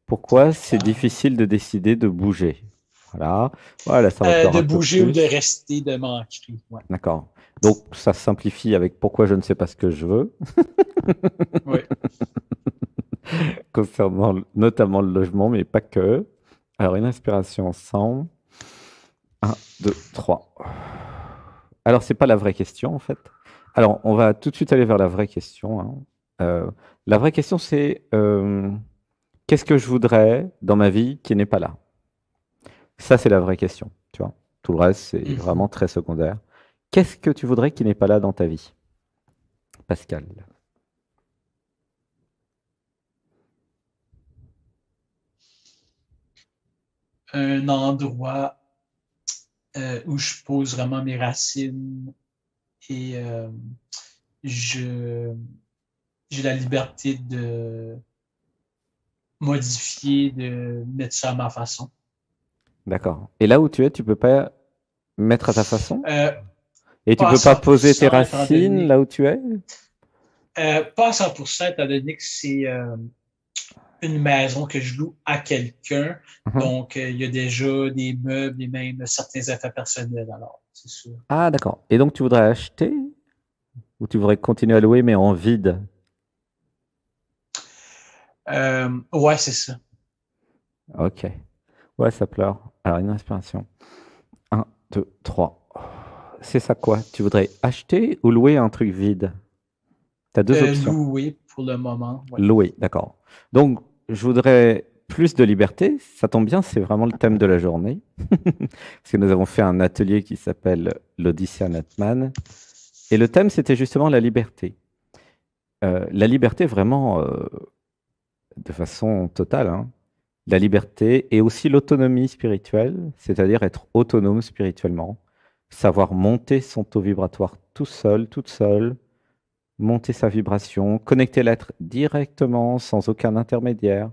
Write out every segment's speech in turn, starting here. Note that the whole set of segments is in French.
pourquoi c'est Ah. difficile de décider de bouger. Voilà, voilà, ça va plaire De un peu bouger ou de plus. rester, de m'ancrer. Ouais. D'accord. Donc, ça se simplifie avec pourquoi je ne sais pas ce que je veux, Oui. concernant notamment le logement, mais pas que. Alors, une inspiration ensemble. Un, 2, 3. Alors, c'est pas la vraie question, en fait. Alors, on va tout de suite aller vers la vraie question, hein. La vraie question, c'est qu'est-ce que je voudrais dans ma vie qui n'est pas là? Ça, c'est la vraie question, tu vois. Tout le reste, c'est vraiment Mhm. très secondaire. Qu'est-ce que tu voudrais qui n'est pas là dans ta vie, Pascal? Un endroit où je pose vraiment mes racines et je j'ai la liberté de modifier, de mettre ça à ma façon. D'accord. Et là où tu es, tu peux pas mettre à ta façon? Euh, Et tu Pas à peux pas poser tes 100% étant racines donné, là où tu es? pas à 100% étant donné que c'est une maison que je loue à quelqu'un. Mhm. Donc, il y a déjà des meubles et même certains affaires personnels. Alors, c'est sûr. Ah, d'accord. Et donc, tu voudrais acheter ou tu voudrais continuer à louer mais en vide? Ouais, c'est ça. Ok. Ouais, ça pleure. Alors, une inspiration. Un, 2, 3. C'est ça quoi? Tu voudrais acheter ou louer un truc vide? Tu as deux options. Loué pour le moment. Ouais. Louer, d'accord. Donc, je voudrais plus de liberté. Ça tombe bien, c'est vraiment le thème de la journée. Parce que nous avons fait un atelier qui s'appelle l'Odyssée Ant-Man. Et le thème, c'était justement la liberté. La liberté vraiment de façon totale, hein. La liberté et aussi l'autonomie spirituelle, c'est-à-dire être autonome spirituellement, savoir monter son taux vibratoire tout seul, toute seule, monter sa vibration, connecter l'être directement, sans aucun intermédiaire,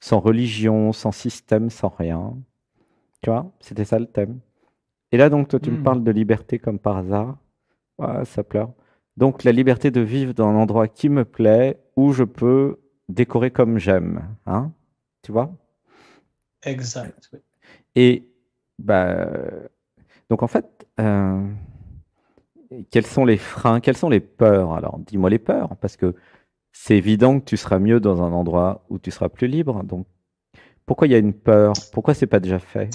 sans religion, sans système, sans rien. Tu vois, c'était ça le thème. Et là, donc, toi, tu me parles Hmm. de liberté comme par hasard. Ah, ça pleure. Donc, la liberté de vivre dans un endroit qui me plaît, où je peux décorer comme j'aime. Hein? Tu vois? Exact. Oui. Et bah, donc, en fait, quels sont les freins, quelles sont les peurs? Alors, dis-moi les peurs, parce que c'est évident que tu seras mieux dans un endroit où tu seras plus libre. Donc, pourquoi il y a une peur? Pourquoi c'est pas déjà fait?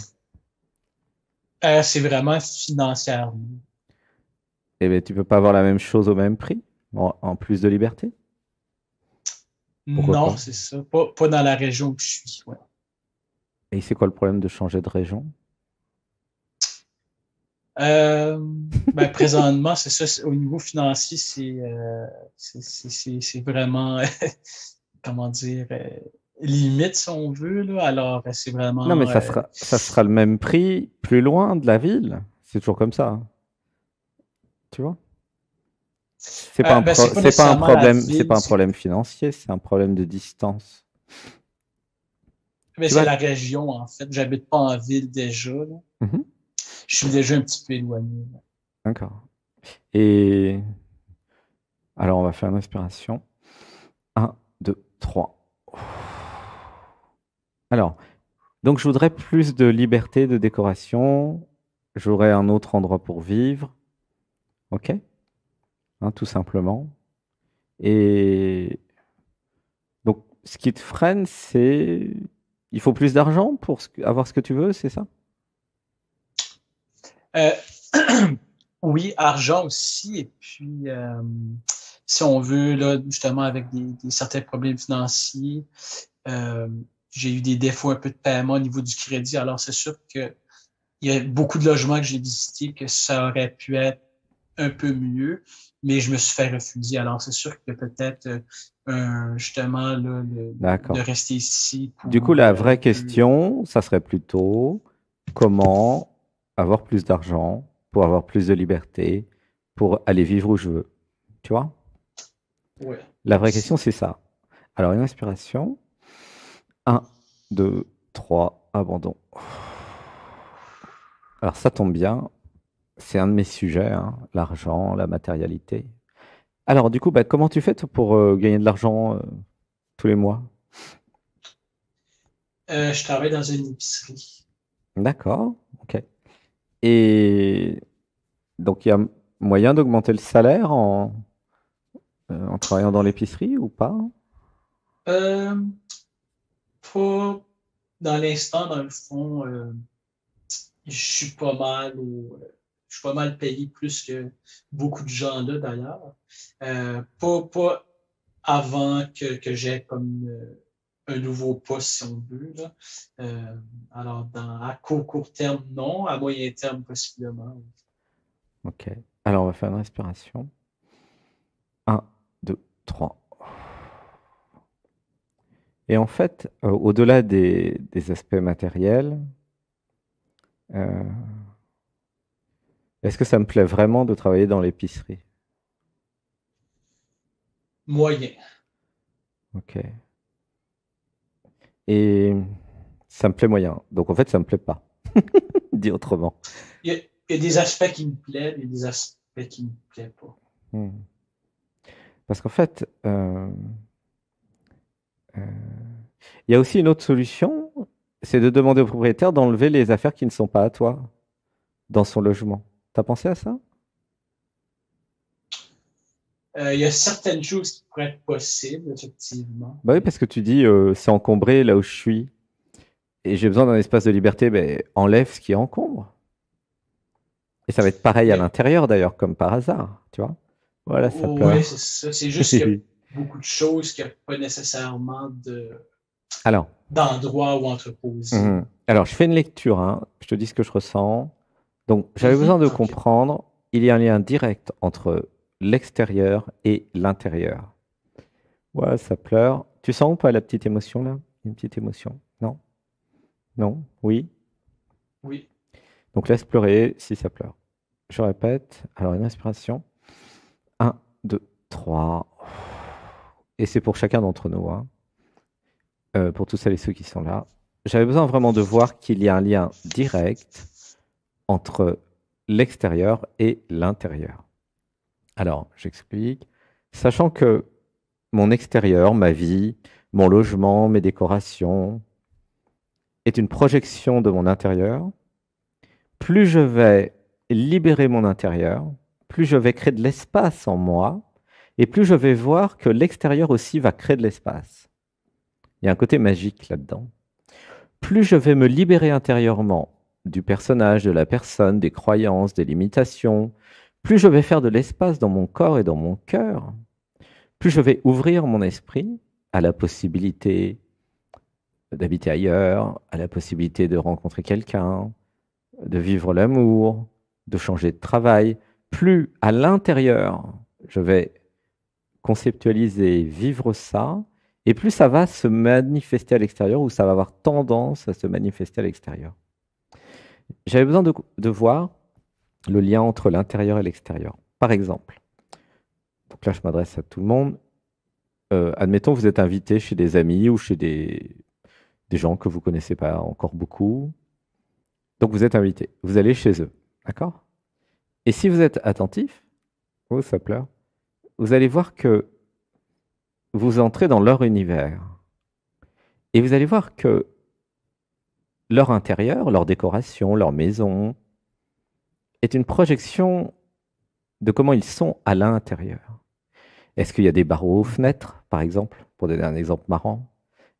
C'est vraiment financièrement. Eh bien, tu peux pas avoir la même chose au même prix, en plus de liberté? Pourquoi Non, pas? c'est ça. Pas dans la région où je suis. Ouais. Et c'est quoi le problème de changer de région? Euh, ben, présentement, c'est ça. Au niveau financier, c'est vraiment, comment dire, limite, si on veut, là. Alors, c'est Non, mais vraiment, ça sera le même prix plus loin de la ville. C'est toujours comme ça, hein, tu vois? ben, c'est pas C'est pas un nécessairement la problème, c'est ville, pas un problème financier, c'est un problème de distance. mais Tu c'est vois? la région, en fait. J'habite pas en ville déjà, là. Mhm. Je suis déjà un petit peu éloigné, là. D'accord. Et alors, on va faire une inspiration. Un, 2, 3. Alors, donc je voudrais plus de liberté de décoration. J'aurais un autre endroit pour vivre. OK? Hein, tout simplement. Et donc, ce qui te freine, c'est il faut plus d'argent pour avoir ce que tu veux, c'est ça? Euh, oui, argent aussi. Et puis, si on veut, là, justement, avec certains problèmes financiers, euh, j'ai eu des défauts un peu de paiement au niveau du crédit. Alors, c'est sûr que il y a beaucoup de logements que j'ai visités que ça aurait pu être un peu mieux, mais je me suis fait refuser. Alors, c'est sûr que peut-être, justement, là, de D'accord. rester ici Du coup, pour la un vraie peu. question, ça serait plutôt comment avoir plus d'argent pour avoir plus de liberté, pour aller vivre où je veux. Tu vois? Ouais, La vraie question, aussi. c'est ça. Alors, une inspiration. Un, 2, 3, abandon. Alors, ça tombe bien. C'est un de mes sujets, hein, l'argent, la matérialité. Alors, du coup, bah, comment tu fais toi, pour gagner de l'argent tous les mois? Je travaille dans une épicerie. D'accord, ok. Et donc, il y a moyen d'augmenter le salaire en travaillant dans l'épicerie ou pas? Euh, Pas dans l'instant, dans le fond, je suis pas mal je suis pas mal payé plus que beaucoup de gens là d'ailleurs. Pas avant que j'aie comme un nouveau poste, si on veut, là. Alors, à court terme, non. À moyen terme, possiblement. Ok. Alors, on va faire une respiration. Un, 2, 3. Et en fait, au-delà des aspects matériels, euh, est-ce que ça me plaît vraiment de travailler dans l'épicerie? Moyen. Ok. Et ça me plaît moyen. Donc en fait, ça me plaît pas. Dit autrement. Il y a des aspects qui me plaisent et des aspects qui me plaisent pas. Hmm. Parce qu'en fait, euh, il y a aussi une autre solution, c'est de demander au propriétaire d'enlever les affaires qui ne sont pas à toi dans son logement. T'as pensé à ça? Il y a certaines choses qui pourraient être possibles, effectivement. Bah oui, parce que tu dis, c'est encombré là où je suis et j'ai besoin d'un espace de liberté, ben, enlève ce qui encombre. Et ça va être pareil à Mais l'intérieur d'ailleurs, comme par hasard, tu vois. Voilà, ça oui, c'est pleure. ça. C'est juste qu'il y a beaucoup de choses qu'il n'y a pas nécessairement Alors, d'endroits où entreposer. alors, je fais une lecture, hein. Je te dis ce que je ressens. Donc, j'avais besoin de OK. comprendre, il y a un lien direct entre l'extérieur et l'intérieur. Ouais, ça pleure. Tu sens ou pas la petite émotion là? Une petite émotion? Non? Non? Oui? Oui. Donc, laisse pleurer si ça pleure. Je répète. Alors, une inspiration. Un, 2, 3. Et c'est pour chacun d'entre nous, hein. Pour tous celles et ceux qui sont là. J'avais besoin vraiment de voir qu'il y a un lien direct entre l'extérieur et l'intérieur. Alors, j'explique. Sachant que mon extérieur, ma vie, mon logement, mes décorations, est une projection de mon intérieur, plus je vais libérer mon intérieur, plus je vais créer de l'espace en moi, et plus je vais voir que l'extérieur aussi va créer de l'espace. Il y a un côté magique là-dedans. Plus je vais me libérer intérieurement du personnage, de la personne, des croyances, des limitations, plus je vais faire de l'espace dans mon corps et dans mon cœur, plus je vais ouvrir mon esprit à la possibilité d'habiter ailleurs, à la possibilité de rencontrer quelqu'un, de vivre l'amour, de changer de travail, plus à l'intérieur je vais conceptualiser, vivre ça, et plus ça va se manifester à l'extérieur ou ça va avoir tendance à se manifester à l'extérieur. J'avais besoin de voir le lien entre l'intérieur et l'extérieur. Par exemple, donc là je m'adresse à tout le monde, admettons vous êtes invité chez des amis ou chez des gens que vous ne connaissez pas encore beaucoup. Donc vous êtes invité, vous allez chez eux, d'accord? Et si vous êtes attentif, oh ça pleure, vous allez voir que vous entrez dans leur univers. Et vous allez voir que leur intérieur, leur décoration, leur maison, est une projection de comment ils sont à l'intérieur. Est-ce qu'il y a des barreaux aux fenêtres, par exemple, pour donner un exemple marrant?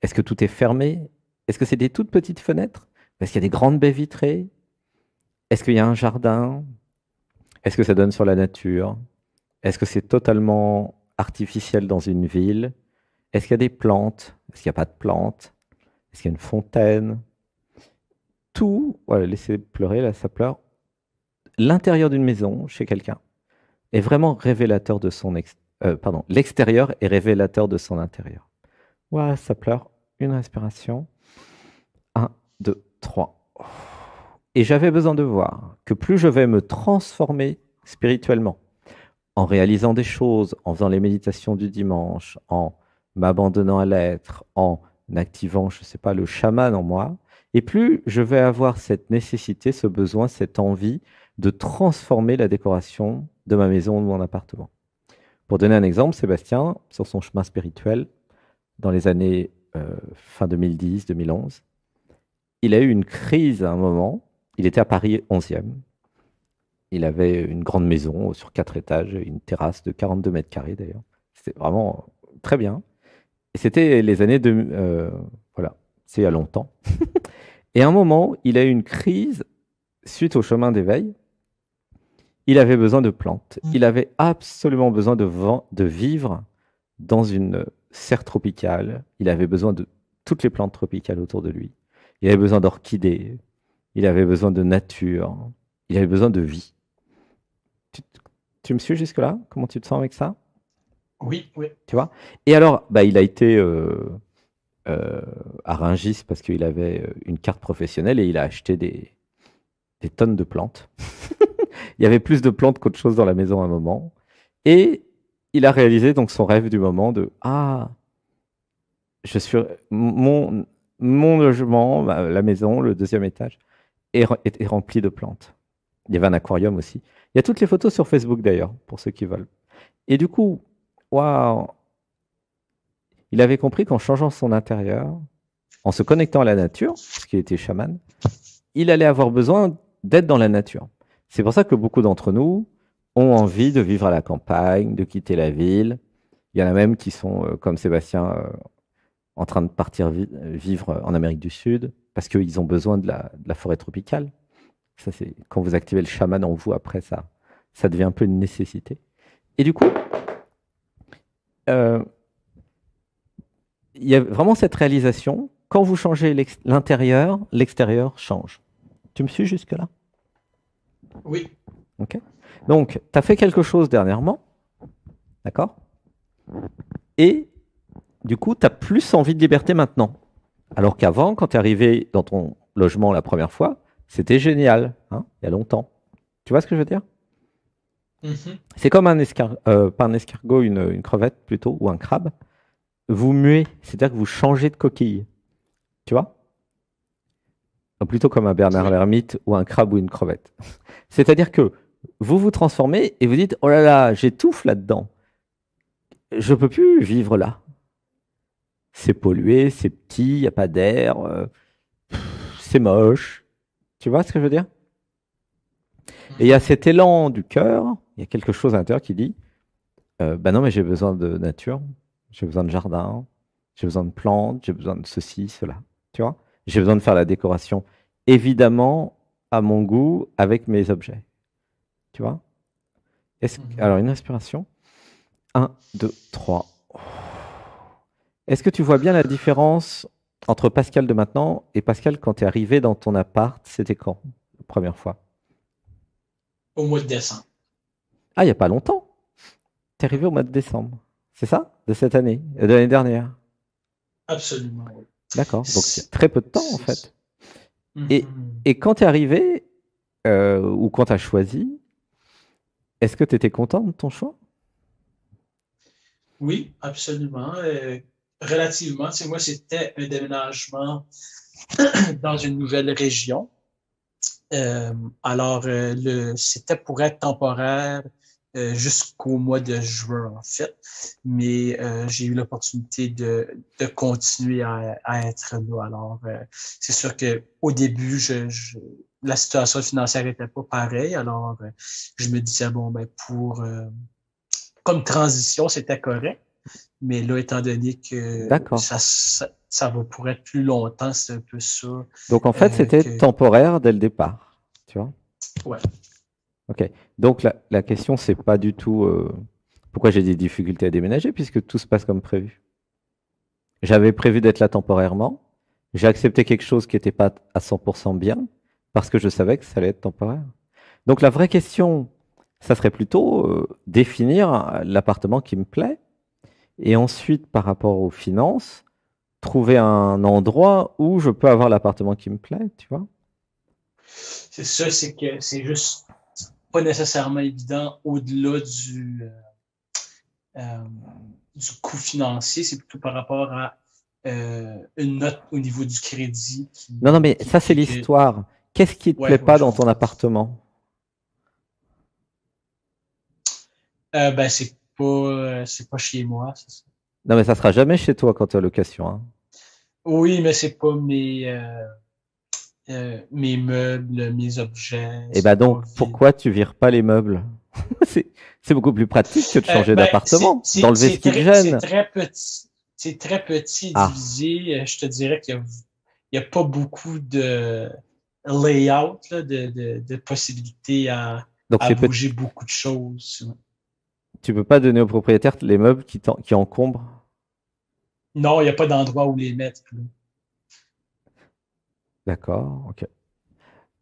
Est-ce que tout est fermé? Est-ce que c'est des toutes petites fenêtres? Est-ce qu'il y a des grandes baies vitrées? Est-ce qu'il y a un jardin? Est-ce que ça donne sur la nature? Est-ce que c'est totalement artificiel dans une ville? Est-ce qu'il y a des plantes? Est-ce qu'il n'y a pas de plantes? Est-ce qu'il y a une fontaine? Tout, voilà, laissez pleurer, là ça pleure. L'intérieur d'une maison, chez quelqu'un, est vraiment révélateur de son pardon, l'extérieur est révélateur de son intérieur. Ouais, ça pleure. Une respiration. Un, deux, trois. Et j'avais besoin de voir que plus je vais me transformer spirituellement, en réalisant des choses, en faisant les méditations du dimanche, en m'abandonnant à l'être, en activant, je ne sais pas, le chaman en moi, et plus je vais avoir cette nécessité, ce besoin, cette envie de transformer la décoration de ma maison ou de mon appartement. Pour donner un exemple, Sébastien, sur son chemin spirituel, dans les années fin 2010, 2011, il a eu une crise à un moment. Il était à Paris 11e. Il avait une grande maison sur 4 étages, une terrasse de 42 mètres carrés d'ailleurs. C'était vraiment très bien. Et c'était les années de... voilà, c'est il y a longtemps. Et à un moment, il a eu une crise suite au chemin d'éveil. Il avait besoin de plantes. Il avait absolument besoin de vivre dans une serre tropicale. Il avait besoin de toutes les plantes tropicales autour de lui. Il avait besoin d'orchidées. Il avait besoin de nature. Il avait besoin de vie. Tu, tu me suis jusque-là? Comment tu te sens avec ça? Oui, oui. Tu vois? Et alors, bah, il a été à Rungis parce qu'il avait une carte professionnelle et il a acheté des tonnes de plantes. Il y avait plus de plantes qu'autre chose dans la maison à un moment. Et il a réalisé donc son rêve du moment de ah, je suis mon logement, la maison, le deuxième étage est rempli de plantes. Il y avait un aquarium aussi. Il y a toutes les photos sur Facebook d'ailleurs pour ceux qui veulent. Et du coup, waouh, il avait compris qu'en changeant son intérieur, en se connectant à la nature, parce qu'il était chaman, il allait avoir besoin d'être dans la nature. C'est pour ça que beaucoup d'entre nous ont envie de vivre à la campagne, de quitter la ville. Il y en a même qui sont, comme Sébastien, en train de partir vivre en Amérique du Sud, parce qu'ils ont besoin de la forêt tropicale. Ça, c'est quand vous activez le chaman en vous, après ça devient un peu une nécessité. Et du coup, euh, il y a vraiment cette réalisation, quand vous changez l'intérieur, l'extérieur change. Tu me suis jusque-là? Oui. Ok. Donc, tu as fait quelque chose dernièrement, d'accord? Et du coup, tu as plus envie de liberté maintenant. Alors qu'avant, quand tu es arrivé dans ton logement la première fois, c'était génial, hein, il y a longtemps. Tu vois ce que je veux dire? Mhm. C'est comme pas un escargot, une crevette plutôt, ou un crabe. Vous muez, c'est-à-dire que vous changez de coquille. Tu vois? Plutôt comme un Bernard Oui. l'ermite ou un crabe ou une crevette. C'est-à-dire que vous vous transformez et vous dites, oh là là, j'étouffe là-dedans. Je peux plus vivre là. C'est pollué, c'est petit, il n'y a pas d'air, c'est moche. Tu vois ce que je veux dire? Et il y a Mhm. cet élan du cœur, il y a quelque chose à l'intérieur qui dit, bah non, mais j'ai besoin de nature, j'ai besoin de jardin, j'ai besoin de plantes, j'ai besoin de ceci, cela. Tu vois? J'ai besoin de faire la décoration, évidemment, à mon goût, avec mes objets. Tu vois? Mhm. Alors, une respiration. Un, 2, 3. Est-ce que tu vois bien la différence entre Pascal de maintenant et Pascal quand tu es arrivé dans ton appart? C'était quand, la première fois? Au mois de décembre. Ah, il n'y a pas longtemps. Tu es arrivé au mois de décembre. C'est ça? De cette année? De l'année dernière? Absolument, oui. D'accord. Donc, il y a C'est très peu de temps, en c'est ça. fait. Et, Mhm. et quand tu es arrivé, ou quand tu as choisi, est-ce que tu étais content de ton choix? Oui, absolument. Relativement, tu sais, moi, c'était un déménagement dans une nouvelle région. Euh, c'était pour être temporaire jusqu'au mois de juin, en fait. Mais j'ai eu l'opportunité de continuer à être là. Alors, c'est sûr que au début, la situation financière était pas pareille. Alors, je me disais, bon, ben, comme transition, c'était correct. Mais là, étant donné que D'accord. ça va pour être plus longtemps, c'est un peu ça Donc, en fait, c'était que, temporaire dès le départ. Tu vois? ouais. Ok. Donc la question, c'est pas du tout pourquoi j'ai des difficultés à déménager, puisque tout se passe comme prévu. J'avais prévu d'être là temporairement. J'ai accepté quelque chose qui n'était pas à 100% bien, parce que je savais que ça allait être temporaire. Donc la vraie question, ça serait plutôt définir l'appartement qui me plaît, et ensuite, par rapport aux finances, trouver un endroit où je peux avoir l'appartement qui me plaît, tu vois? C'est ça, c'est que c'est juste pas nécessairement évident au-delà euh, du coût financier, c'est plutôt par rapport à une note au niveau du crédit Non, non, mais qui ça, c'est fait que, l'histoire. Qu'est-ce qui te plaît ouais, ouais, pas je dans ton comprends. appartement? Ben, c'est pas chez moi, c'est ça. Non, mais ça sera jamais chez toi quand tu as location, hein. Oui, mais c'est pas mes meubles, mes objets Et bah sont pas donc, vides. pourquoi tu vires pas les meubles? C'est c'est beaucoup plus pratique que de changer Ben, d'appartement, d'enlever ce qui te c'est gêne. très petit. C'est très petit Ah, divisé. Je te dirais il y a pas beaucoup de layout, là, de possibilités donc à c'est peut bouger beaucoup de choses. tu peux pas donner au propriétaire les meubles qui encombrent. Non, il n'y a pas d'endroit où les mettre. Là. D'accord, ok.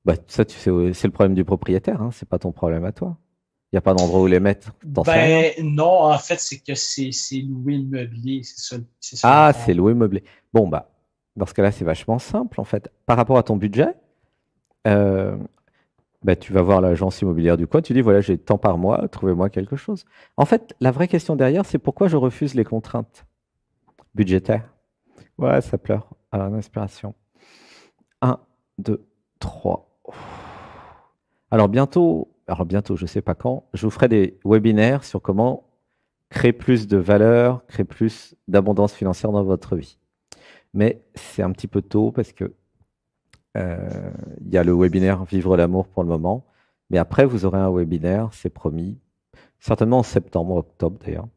Bah ça, tu sais, c'est le problème du propriétaire, hein, c'est pas ton problème à toi. Il y a pas d'endroit où les mettre, t'en sais rien. Ben non, en fait, c'est que c'est louer le mobilier, c'est ça Ah, c'est l'affaire. loué meublé. Bon bah, dans ce cas-là, c'est vachement simple en fait. Par rapport à ton budget, euh, bah, tu vas voir l'agence immobilière du coin, tu dis voilà, j'ai tant par mois, trouvez-moi quelque chose. En fait, la vraie question derrière, c'est pourquoi je refuse les contraintes budgétaires. Ouais, ça pleure. Alors, une inspiration. Un, 2, 3. Alors bientôt, je sais pas quand, je vous ferai des webinaires sur comment créer plus de valeur, créer plus d'abondance financière dans votre vie. Mais c'est un petit peu tôt parce que il y a le webinaire Vivre l'amour pour le moment. Mais après, vous aurez un webinaire, c'est promis, certainement en septembre, octobre d'ailleurs,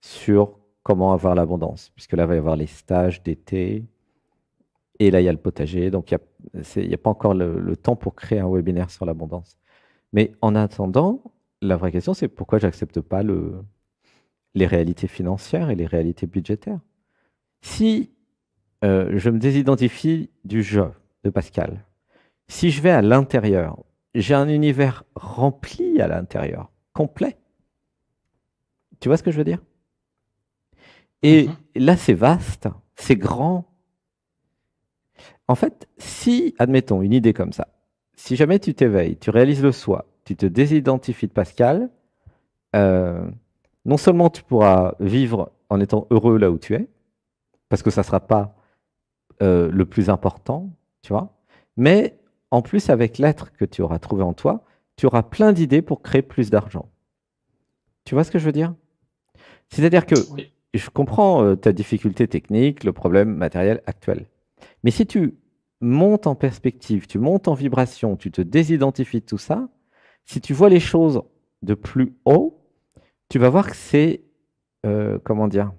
sur comment avoir l'abondance. Puisque là, il va y avoir les stages d'été et là, il y a le potager. Donc, il y a pas encore le temps pour créer un webinaire sur l'abondance. Mais en attendant, la vraie question, c'est pourquoi j'accepte pas les réalités financières et les réalités budgétaires. Si je me désidentifie du jeu de Pascal, si je vais à l'intérieur, j'ai un univers rempli à l'intérieur, complet. Tu vois ce que je veux dire? Et Mhm, là, c'est vaste, c'est grand. En fait, si, admettons, une idée comme ça, si jamais tu t'éveilles, tu réalises le soi, tu te désidentifies de Pascal, euh, non seulement tu pourras vivre en étant heureux là où tu es, parce que ça ne sera pas le plus important, tu vois, mais en plus, avec l'être que tu auras trouvé en toi, tu auras plein d'idées pour créer plus d'argent. Tu vois ce que je veux dire? C'est-à-dire que oui. je comprends ta difficulté technique, le problème matériel actuel. Mais si tu montes en perspective, tu montes en vibration, tu te désidentifies de tout ça, si tu vois les choses de plus haut, tu vas voir que c'est, comment dire,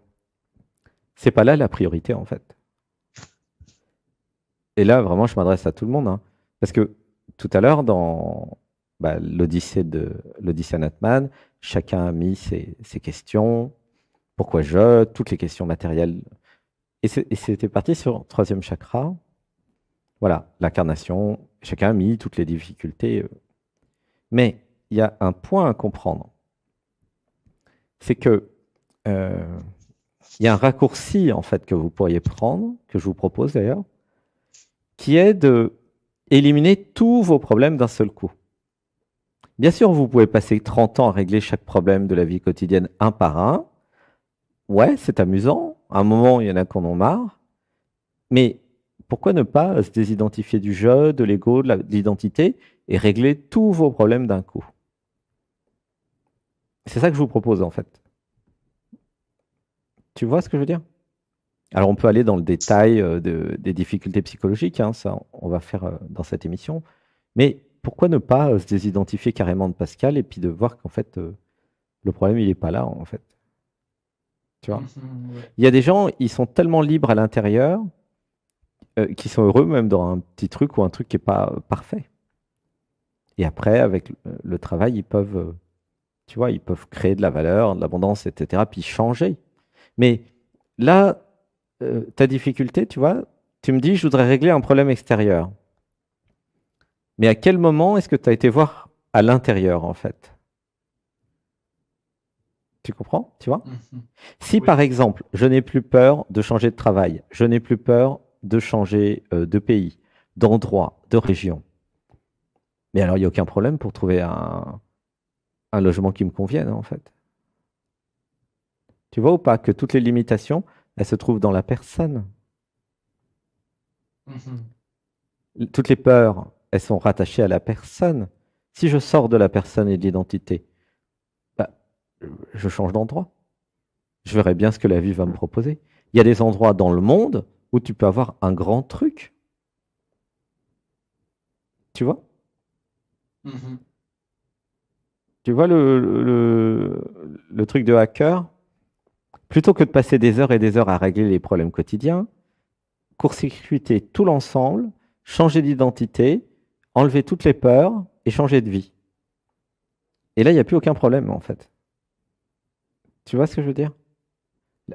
c'est pas là la priorité en fait. Et là, vraiment, je m'adresse à tout le monde, hein. Parce que tout à l'heure, dans bah, l'Odyssée Natman, chacun a mis ses questions, pourquoi toutes les questions matérielles. Et c'était parti sur le troisième chakra, voilà, l'incarnation, chacun a mis toutes les difficultés. Mais il y a un point à comprendre, c'est que euh, il y a un raccourci en fait que vous pourriez prendre, que je vous propose d'ailleurs, qui est de éliminer tous vos problèmes d'un seul coup. Bien sûr, vous pouvez passer 30 ans à régler chaque problème de la vie quotidienne un par un. Ouais, c'est amusant. À un moment, il y en a qui en ont marre. Mais pourquoi ne pas se désidentifier du jeu, de l'ego, de l'identité et régler tous vos problèmes d'un coup? C'est ça que je vous propose en fait. Tu vois ce que je veux dire? Alors on peut aller dans le détail des difficultés psychologiques, hein, ça on va faire dans cette émission. Mais pourquoi ne pas se désidentifier carrément de Pascal et puis de voir qu'en fait le problème il n'est pas là en fait. Tu vois? Mhm, ouais. Il y a des gens, ils sont tellement libres à l'intérieur qu'ils sont heureux même dans un petit truc ou un truc qui n'est pas parfait. Et après, avec le travail, ils peuvent, tu vois, ils peuvent créer de la valeur, de l'abondance, etc. Puis changer. Mais là, ta difficulté, tu vois, tu me dis, je voudrais régler un problème extérieur. Mais à quel moment est-ce que tu as été voir à l'intérieur, en fait? Tu comprends? Tu vois? Mhm, Si, oui. par exemple, je n'ai plus peur de changer de travail, je n'ai plus peur de changer de pays, d'endroit, de région, mais alors il n'y a aucun problème pour trouver un logement qui me convienne, en fait. Tu vois ou pas que toutes les limitations, elles se trouvent dans la personne. Mhm, Toutes les peurs, elles sont rattachées à la personne. Si je sors de la personne et de l'identité, bah, je change d'endroit. Je verrai bien ce que la vie va me proposer. Il y a des endroits dans le monde où tu peux avoir un grand truc. Tu vois? Mhm. Tu vois le truc de hacker? Plutôt que de passer des heures et des heures à régler les problèmes quotidiens, court-circuiter tout l'ensemble, changer d'identité, enlever toutes les peurs et changer de vie. Et là, il n'y a plus aucun problème, en fait. Tu vois ce que je veux dire?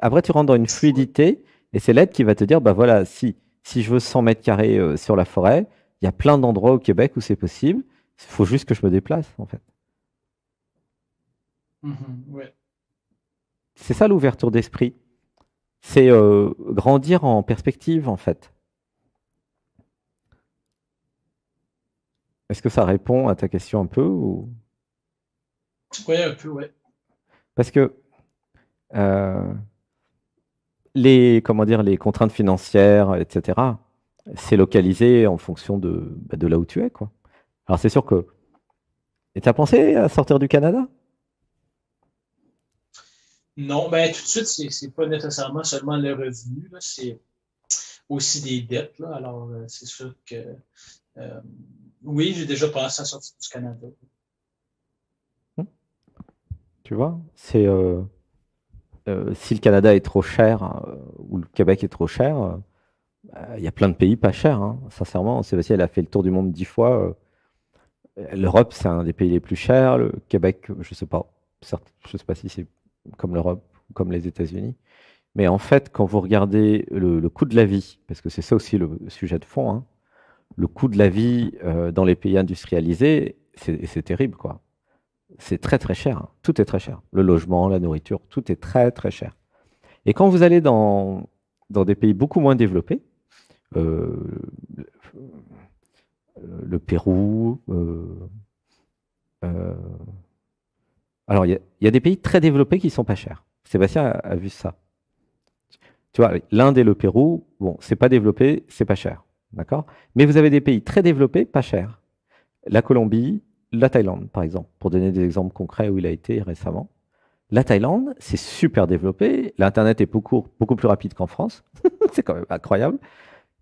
Après, tu rentres dans une Ouais. fluidité et c'est l'aide qui va te dire, bah voilà, si je veux 100 mètres carrés sur la forêt, il y a plein d'endroits au Québec où c'est possible. Il faut juste que je me déplace, en fait. Mhm. Ouais. C'est ça l'ouverture d'esprit. C'est grandir en perspective, en fait. Est-ce que ça répond à ta question un peu ou... Ouais, un peu, ouais. Parce que euh, les, comment dire, les contraintes financières, etc., c'est localisé en fonction de là où tu es, quoi. Alors c'est sûr que... Et t'as pensé à sortir du Canada? Non, ben tout de suite, c'est pas nécessairement seulement le revenu, là, c'est aussi des dettes, là. Alors, c'est sûr que euh, oui, j'ai déjà pensé à sortir du Canada. Hmm. Tu vois, c'est si le Canada est trop cher ou le Québec est trop cher, il y a plein de pays pas chers, hein. Sincèrement, Sébastien, elle a fait le tour du monde 10 fois. L'Europe, c'est un des pays les plus chers. Le Québec, je sais pas. Certes, je sais pas si c'est comme l'Europe ou comme les États-Unis. Mais en fait, quand vous regardez le coût de la vie, parce que c'est ça aussi le sujet de fond, hein, le coût de la vie dans les pays industrialisés, c'est terrible, quoi. C'est très très cher, hein. Tout est très cher. Le logement, la nourriture, tout est très très cher. Et quand vous allez dans des pays beaucoup moins développés, euh, le Pérou, euh, alors il y a des pays très développés qui sont pas chers. Sébastien a vu ça. Tu vois, l'Inde et le Pérou, bon, c'est pas développé, c'est pas cher. D'accord? Mais vous avez des pays très développés, pas chers. La Colombie, la Thaïlande, par exemple, pour donner des exemples concrets où il a été récemment. La Thaïlande, c'est super développé. L'Internet est beaucoup plus rapide qu'en France. C'est quand même incroyable.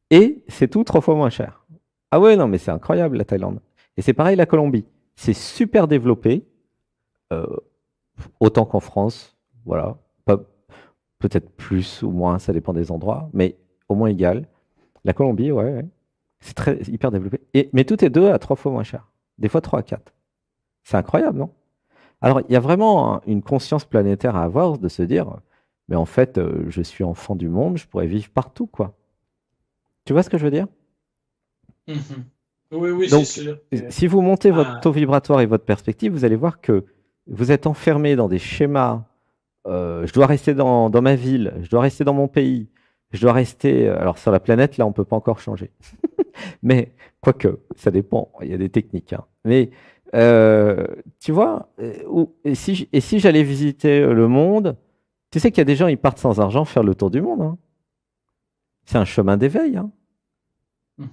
Et c'est tout 3 fois moins cher. Ah ouais, non, mais c'est incroyable, la Thaïlande. Et c'est pareil, la Colombie. C'est super développé, euh, autant qu'en France. Voilà. Pas- Peut-être plus ou moins, ça dépend des endroits, mais au moins égal. La Colombie, ouais, ouais. C'est très hyper développé. Mais tout est 2 à 3 fois moins cher. Des fois 3 à 4. C'est incroyable, non? Alors, il y a vraiment une conscience planétaire à avoir de se dire, mais en fait, je suis enfant du monde, je pourrais vivre partout, quoi. Tu vois ce que je veux dire? Mhm. Oui, oui, c'est Donc, sûr que si vous montez votre ah, taux vibratoire et votre perspective, vous allez voir que vous êtes enfermé dans des schémas. Je dois rester dans ma ville, je dois rester dans mon pays, je dois rester. Alors, sur la planète, là, on ne peut pas encore changer. Mais, quoique, ça dépend, il y a des techniques, hein. Mais, tu vois, et si j'allais visiter le monde, tu sais qu'il y a des gens, ils partent sans argent faire le tour du monde, hein. C'est un chemin d'éveil, hein. mhm.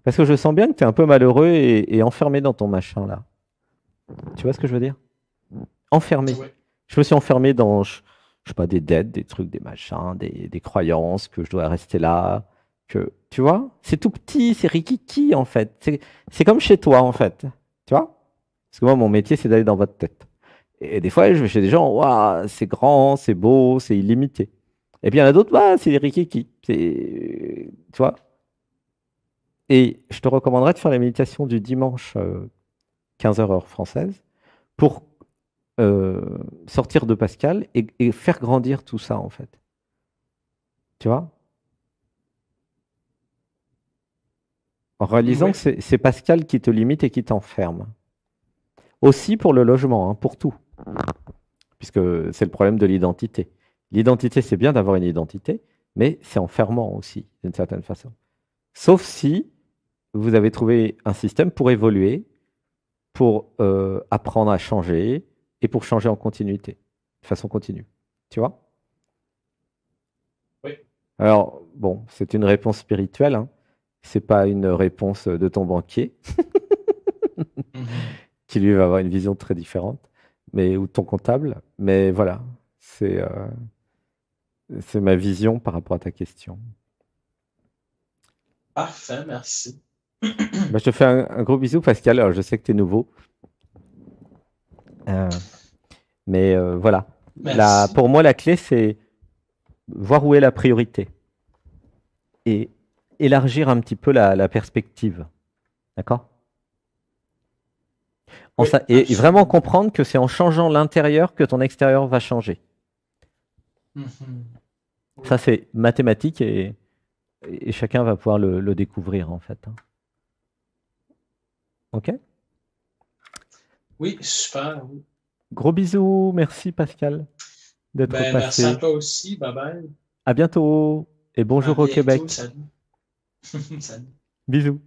Parce que je sens bien que tu es un peu malheureux et enfermé dans ton machin, là. Tu vois ce que je veux dire? Enfermé. Ouais. Je me suis enfermé dans, je sais pas, des dettes, des trucs, des machins, des croyances, que je dois rester là, que, tu vois, c'est tout petit, c'est rikiki, en fait. C'est comme chez toi, en fait. Tu vois? Parce que moi, mon métier, c'est d'aller dans votre tête. Et des fois, je vais chez des gens, waouh, c'est grand, c'est beau, c'est illimité. Et puis, il y en a d'autres, bah, c'est des rikiki. Tu vois? Et je te recommanderais de faire la méditation du dimanche, 15 heures heure française, pour euh, sortir de Pascal et faire grandir tout ça, en fait. Tu vois? En réalisant que Oui. c'est Pascal qui te limite et qui t'enferme. Aussi pour le logement, hein, pour tout, puisque c'est le problème de l'identité. L'identité, c'est bien d'avoir une identité, mais c'est enfermant aussi, d'une certaine façon. Sauf si vous avez trouvé un système pour évoluer, pour apprendre à changer et pour changer en continuité, de façon continue. Tu vois? Oui. Alors, bon, c'est une réponse spirituelle, hein. C'est pas une réponse de ton banquier, Mhm. qui lui va avoir une vision très différente, mais ou de ton comptable. Mais voilà, c'est c'est ma vision par rapport à ta question. Parfait, merci. Bah, je te fais un gros bisou, Pascal. Alors, je sais que tu es nouveau. Euh, mais voilà. Merci. Pour moi, la clé, c'est voir où est la priorité et élargir un petit peu la perspective. D'accord? Oui, Et vraiment absolument. comprendre que c'est en changeant l'intérieur que ton extérieur va changer. Mhm. Ça, Oui. c'est mathématique et chacun va pouvoir le découvrir, en fait, hein. OK? Oui, super. Oui. Gros bisous. Merci, Pascal, d'être Ben, merci à passé. toi aussi. Bye bye. À bientôt et À bonjour au bientôt. Québec. Salut. Salut. Bisous.